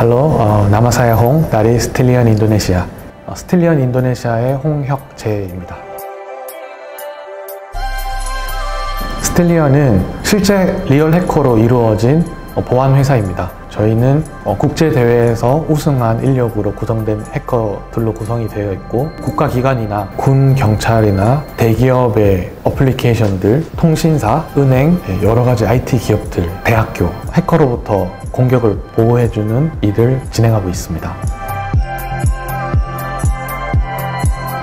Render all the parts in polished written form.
Halo, nama saya Hong dari Stellion Indonesia. Stellion Indonesia의 홍혁재입니다. 스텔리언은 실제 리얼 해커로 이루어진 보안 회사입니다. 저희는 국제대회에서 우승한 인력으로 구성된 해커들로 구성이 되어 있고, 국가기관이나 군, 경찰이나 대기업의 어플리케이션들, 통신사, 은행, 여러가지 IT 기업들, 대학교, 해커로부터 공격을 보호해주는 일을 진행하고 있습니다.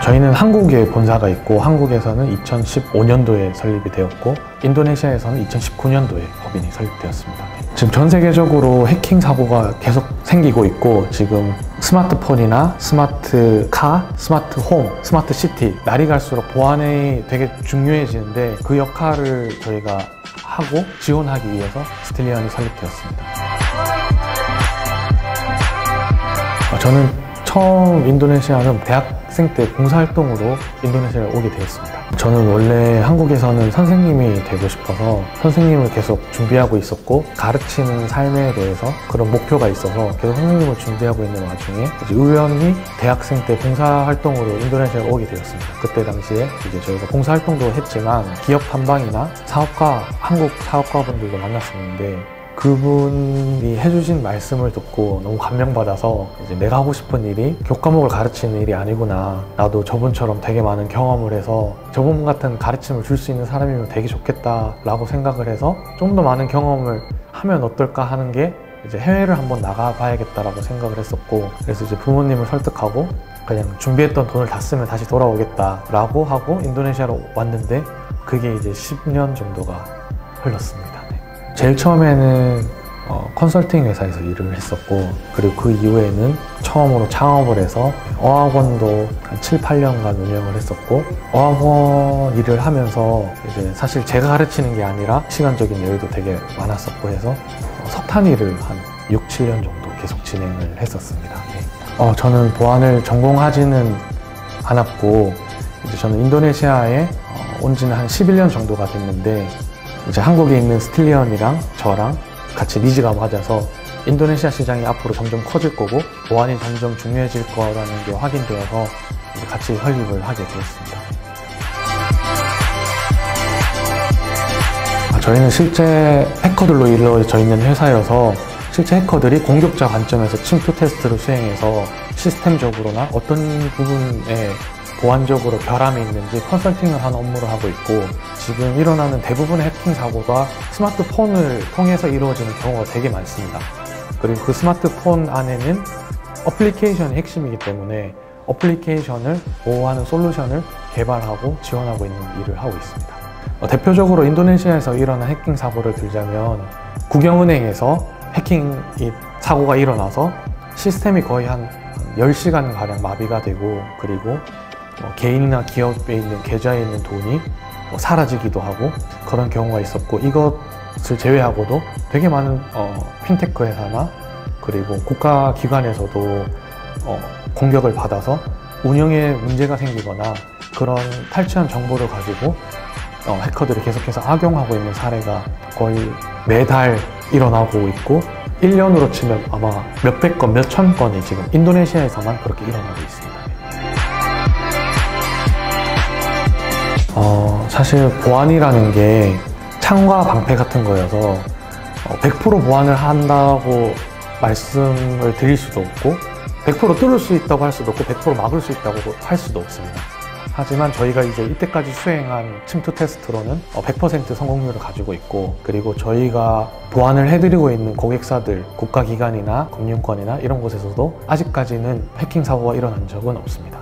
저희는 한국에 본사가 있고, 한국에서는 2015년도에 설립이 되었고, 인도네시아에서는 2019년도에 법인이 설립되었습니다. 지금 전 세계적으로 해킹 사고가 계속 생기고 있고, 지금 스마트폰이나 스마트카, 스마트홈, 스마트시티, 날이 갈수록 보안이 되게 중요해지는데, 그 역할을 저희가 하고 지원하기 위해서 스텔리언이 설립되었습니다. 저는 처음 인도네시아는 대학생 때 봉사활동으로 인도네시아에 오게 되었습니다. 저는 원래 한국에서는 선생님이 되고 싶어서 선생님을 계속 준비하고 있었고, 가르치는 삶에 대해서 그런 목표가 있어서 계속 선생님을 준비하고 있는 와중에 우연히 대학생 때 봉사활동으로 인도네시아에 오게 되었습니다. 그때 당시에 이제 저희가 봉사활동도 했지만 기업 탐방이나 사업가, 한국 사업가분들도 만났었는데, 그분이 해주신 말씀을 듣고 너무 감명받아서 이제 내가 하고 싶은 일이 교과목을 가르치는 일이 아니구나, 나도 저분처럼 되게 많은 경험을 해서 저분 같은 가르침을 줄 수 있는 사람이면 되게 좋겠다 라고 생각을 해서 좀 더 많은 경험을 하면 어떨까 하는 게 이제 해외를 한번 나가봐야겠다라고 생각을 했었고, 그래서 이제 부모님을 설득하고 그냥 준비했던 돈을 다 쓰면 다시 돌아오겠다 라고 하고 인도네시아로 왔는데, 그게 이제 10년 정도가 흘렀습니다. 제일 처음에는 컨설팅 회사에서 일을 했었고, 그리고 그 이후에는 처음으로 창업을 해서 어학원도 한 7, 8년간 운영을 했었고, 어학원 일을 하면서 이제 사실 제가 가르치는 게 아니라 시간적인 여유도 되게 많았었고 해서 석탄 일을 한 6, 7년 정도 계속 진행을 했었습니다. 저는 보안을 전공하지는 않았고, 이제 저는 인도네시아에 온 지는 한 11년 정도가 됐는데, 이제 한국에 있는 스텔리언이랑 저랑 같이 니즈가 맞아서 인도네시아 시장이 앞으로 점점 커질 거고 보안이 점점 중요해질 거라는 게 확인되어서 이제 같이 설립을 하게 되었습니다. 저희는 실제 해커들로 이루어져 있는 회사여서 실제 해커들이 공격자 관점에서 침투 테스트를 수행해서 시스템적으로나 어떤 부분에 보안적으로 결함이 있는지 컨설팅을 하는 업무를 하고 있고, 지금 일어나는 대부분의 해킹 사고가 스마트폰을 통해서 이루어지는 경우가 되게 많습니다. 그리고 그 스마트폰 안에는 어플리케이션이 핵심이기 때문에 어플리케이션을 보호하는 솔루션을 개발하고 지원하고 있는 일을 하고 있습니다. 대표적으로 인도네시아에서 일어난 해킹 사고를 들자면, 국영은행에서 해킹 사고가 일어나서 시스템이 거의 한 10시간가량 마비가 되고, 그리고 개인이나 기업에 있는 계좌에 있는 돈이 사라지기도 하고 그런 경우가 있었고, 이것을 제외하고도 되게 많은 핀테크 회사나 그리고 국가기관에서도 공격을 받아서 운영에 문제가 생기거나 그런 탈취한 정보를 가지고 해커들이 계속해서 악용하고 있는 사례가 거의 매달 일어나고 있고, 1년으로 치면 아마 몇백 건, 몇천 건이 지금 인도네시아에서만 그렇게 일어나고 있습니다. 사실 보안이라는 게 창과 방패 같은 거여서 100% 보안을 한다고 말씀을 드릴 수도 없고, 100% 뚫을 수 있다고 할 수도 없고, 100% 막을 수 있다고 할 수도 없습니다. 하지만 저희가 이제 이때까지 수행한 침투 테스트로는 100% 성공률을 가지고 있고, 그리고 저희가 보안을 해드리고 있는 고객사들, 국가기관이나 금융권이나 이런 곳에서도 아직까지는 해킹 사고가 일어난 적은 없습니다.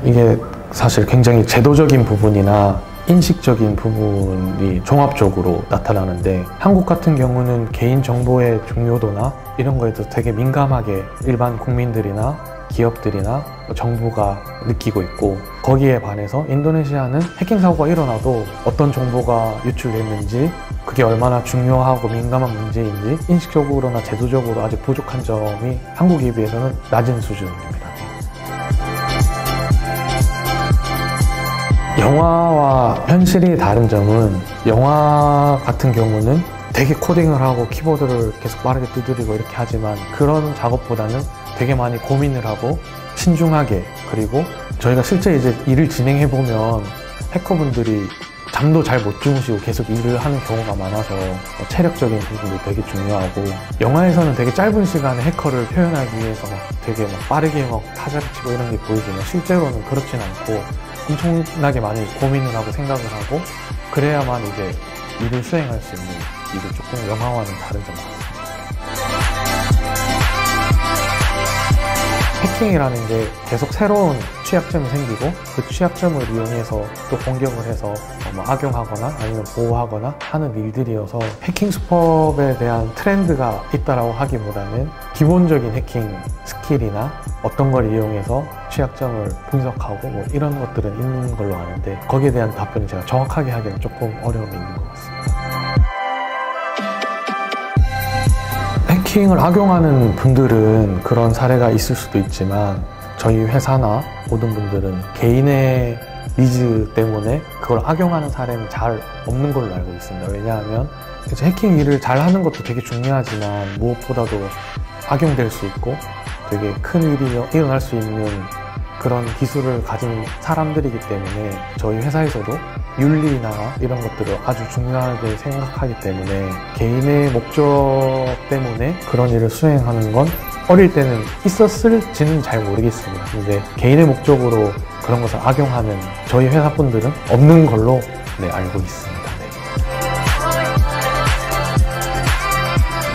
이게 사실 굉장히 제도적인 부분이나 인식적인 부분이 종합적으로 나타나는데, 한국 같은 경우는 개인정보의 중요도나 이런 거에도 되게 민감하게 일반 국민들이나 기업들이나 정부가 느끼고 있고, 거기에 반해서 인도네시아는 해킹 사고가 일어나도 어떤 정보가 유출됐는지, 그게 얼마나 중요하고 민감한 문제인지 인식적으로나 제도적으로 아직 부족한 점이 한국에 비해서는 낮은 수준입니다. 영화와 현실이 다른 점은, 영화 같은 경우는 되게 코딩을 하고 키보드를 계속 빠르게 두드리고 이렇게 하지만 그런 작업보다는 되게 많이 고민을 하고 신중하게, 그리고 저희가 실제 이제 일을 진행해 보면 해커분들이 잠도 잘 못 주무시고 계속 일을 하는 경우가 많아서 체력적인 부분도 되게 중요하고, 영화에서는 되게 짧은 시간에 해커를 표현하기 위해서 막 되게 막 빠르게 막 타자를 치고 이런 게 보이지만 실제로는 그렇진 않고 엄청나게 많이 고민을 하고 생각을 하고 그래야만 이제 일을 수행할 수 있는, 일을 조금 영화와는 다른 점 같습니다. 해킹이라는 게 계속 새로운 취약점이 생기고 그 취약점을 이용해서 또 공격을 해서 악용하거나 아니면 보호하거나 하는 일들이어서 해킹 수법에 대한 트렌드가 있다라고 하기보다는 기본적인 해킹 스킬이나 어떤 걸 이용해서 취약점을 분석하고 뭐 이런 것들은 있는 걸로 아는데 거기에 대한 답변을 제가 정확하게 하기는 조금 어려움이 있는 것 같습니다. 해킹을 악용하는 분들은 그런 사례가 있을 수도 있지만 저희 회사나 모든 분들은 개인의 니즈 때문에 그걸 악용하는 사례는 잘 없는 걸로 알고 있습니다. 왜냐하면 해킹 일을 잘 하는 것도 되게 중요하지만 무엇보다도 악용될 수 있고 되게 큰 일이 일어날 수 있는 그런 기술을 가진 사람들이기 때문에 저희 회사에서도 윤리나 이런 것들을 아주 중요하게 생각하기 때문에 개인의 목적 때문에 그런 일을 수행하는 건 어릴 때는 있었을지는 잘 모르겠습니다. 근데 개인의 목적으로 그런 것을 악용하는 저희 회사 분들은 없는 걸로 알고 있습니다.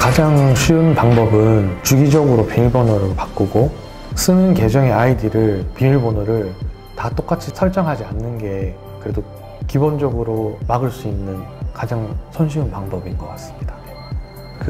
가장 쉬운 방법은 주기적으로 비밀번호를 바꾸고 쓰는 계정의 아이디를, 비밀번호를 다 똑같이 설정하지 않는 게 그래도 기본적으로 막을 수 있는 가장 손쉬운 방법인 것 같습니다.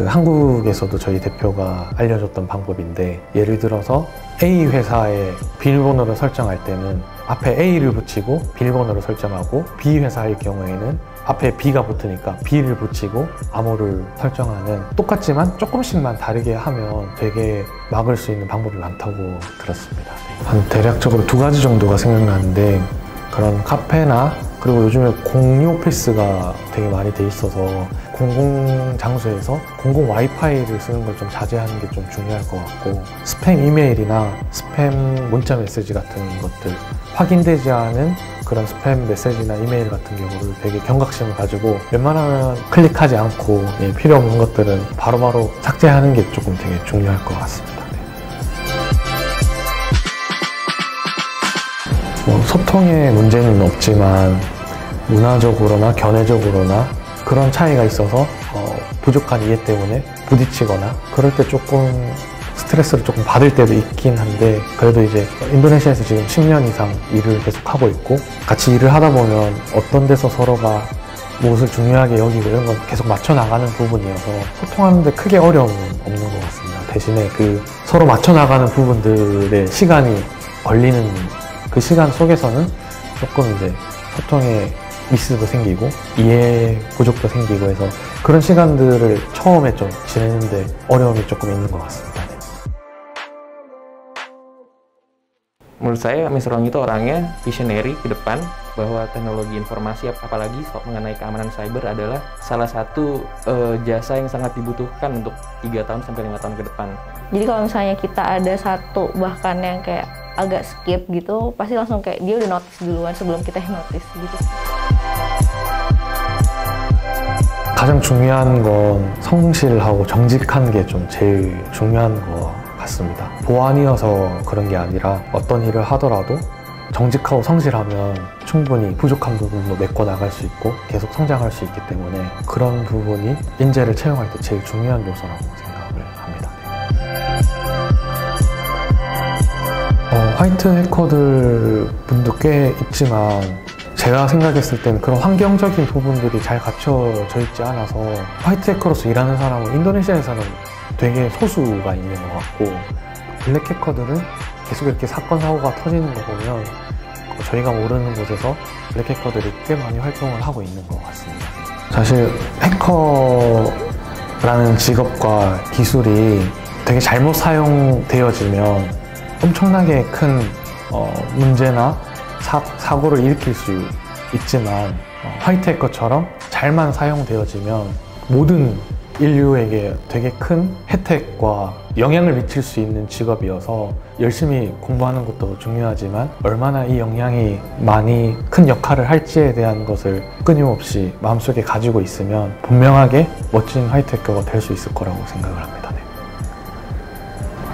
한국에서도 저희 대표가 알려줬던 방법인데, 예를 들어서 A 회사의 비밀번호를 설정할 때는 앞에 A를 붙이고 비밀번호를 설정하고, B 회사의 경우에는 앞에 B가 붙으니까 B를 붙이고 암호를 설정하는, 똑같지만 조금씩만 다르게 하면 되게 막을 수 있는 방법이 많다고 들었습니다. 한 대략적으로 2가지 정도가 생각나는데, 그런 카페나 그리고 요즘에 공유 오피스가 되게 많이 돼 있어서 공공 장소에서 공공 와이파이를 쓰는 걸 좀 자제하는 게 좀 중요할 것 같고, 스팸 이메일이나 스팸 문자 메시지 같은 것들, 확인되지 않은 그런 스팸 메시지나 이메일 같은 경우를 되게 경각심을 가지고 웬만하면 클릭하지 않고 필요 없는 것들은 바로바로 삭제하는 게 조금 되게 중요할 것 같습니다. 소통의 문제는 없지만 문화적으로나 견해적으로나 그런 차이가 있어서 부족한 이해 때문에 부딪히거나 그럴 때 조금 스트레스를 조금 받을 때도 있긴 한데, 그래도 이제 인도네시아에서 지금 10년 이상 일을 계속 하고 있고 같이 일을 하다 보면 어떤 데서 서로가 무엇을 중요하게 여기고 이런 건 계속 맞춰 나가는 부분이어서 소통하는데 크게 어려움은 없는 것 같습니다. 대신에 서로 맞춰 나가는 부분들의 시간이 걸리는 그 시간 속에서는 조금 이제 소통에 미스도 생기고 이해 부족도 생기고 해서 그런 시간들을 처음에 좀 지내는데 어려움이 조금 있는 것 같습니다. Menurut saya, Mr. Ong itu orangnya visionary ke depan, bahwa teknologi informasi, apalagi mengenai keamanan cyber adalah salah satu jasa yang sangat dibutuhkan untuk 3 tahun sampai 5 tahun ke depan. Jadi kalau misalnya kita ada satu bahkan yang kayak agak skip gitu, pasti langsung kayak dia udah notice duluan sebelum kita yang notice gitu. 가장 중요한 건 성실하고 정직한 게 좀 제일 중요한 거 같습니다. 보안이어서 그런 게 아니라 어떤 일을 하더라도 정직하고 성실하면 충분히 부족한 부분도 메꿔 나갈 수 있고 계속 성장할 수 있기 때문에 그런 부분이 인재를 채용할 때 제일 중요한 요소라고 생각을 합니다. 화이트 해커들 분도 꽤 있지만 제가 생각했을 때는 그런 환경적인 부분들이 잘 갖춰져 있지 않아서 화이트 해커로서 일하는 사람은 인도네시아에서는 되게 소수가 있는 것 같고, 블랙 해커들은 계속 이렇게 사건 사고가 터지는 거 보면 저희가 모르는 곳에서 블랙 해커들이 꽤 많이 활동을 하고 있는 것 같습니다. 사실 해커라는 직업과 기술이 되게 잘못 사용되어지면 엄청나게 큰 문제나 사고를 일으킬 수 있지만 화이트 해커처럼 잘만 사용되어지면 모든 인류에게 되게 큰 혜택과 영향을 미칠 수 있는 직업이어서 열심히 공부하는 것도 중요하지만 얼마나 이 영향이 많이 큰 역할을 할지에 대한 것을 끊임없이 마음속에 가지고 있으면 분명하게 멋진 화이트해커가 될 수 있을 거라고 생각을 합니다. 네.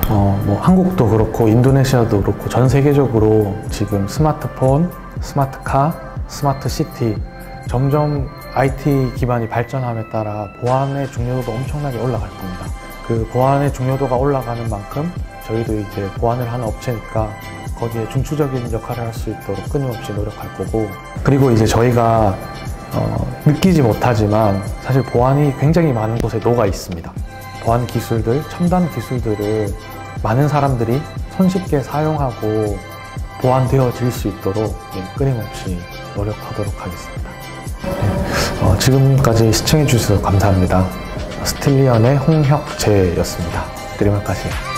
뭐 한국도 그렇고 인도네시아도 그렇고 전 세계적으로 지금 스마트폰, 스마트카, 스마트시티 점점 IT 기반이 발전함에 따라 보안의 중요도도 엄청나게 올라갈 겁니다. 그 보안의 중요도가 올라가는 만큼 저희도 이제 보안을 하는 업체니까 거기에 중추적인 역할을 할 수 있도록 끊임없이 노력할 거고, 그리고 이제 저희가 느끼지 못하지만 사실 보안이 굉장히 많은 곳에 녹아 있습니다. 보안 기술들, 첨단 기술들을 많은 사람들이 손쉽게 사용하고 보완되어질 수 있도록 끊임없이 노력하도록 하겠습니다. 네, 지금까지 시청해 주셔서 감사합니다. 스틸리언의 홍혁재였습니다. 드리마카시.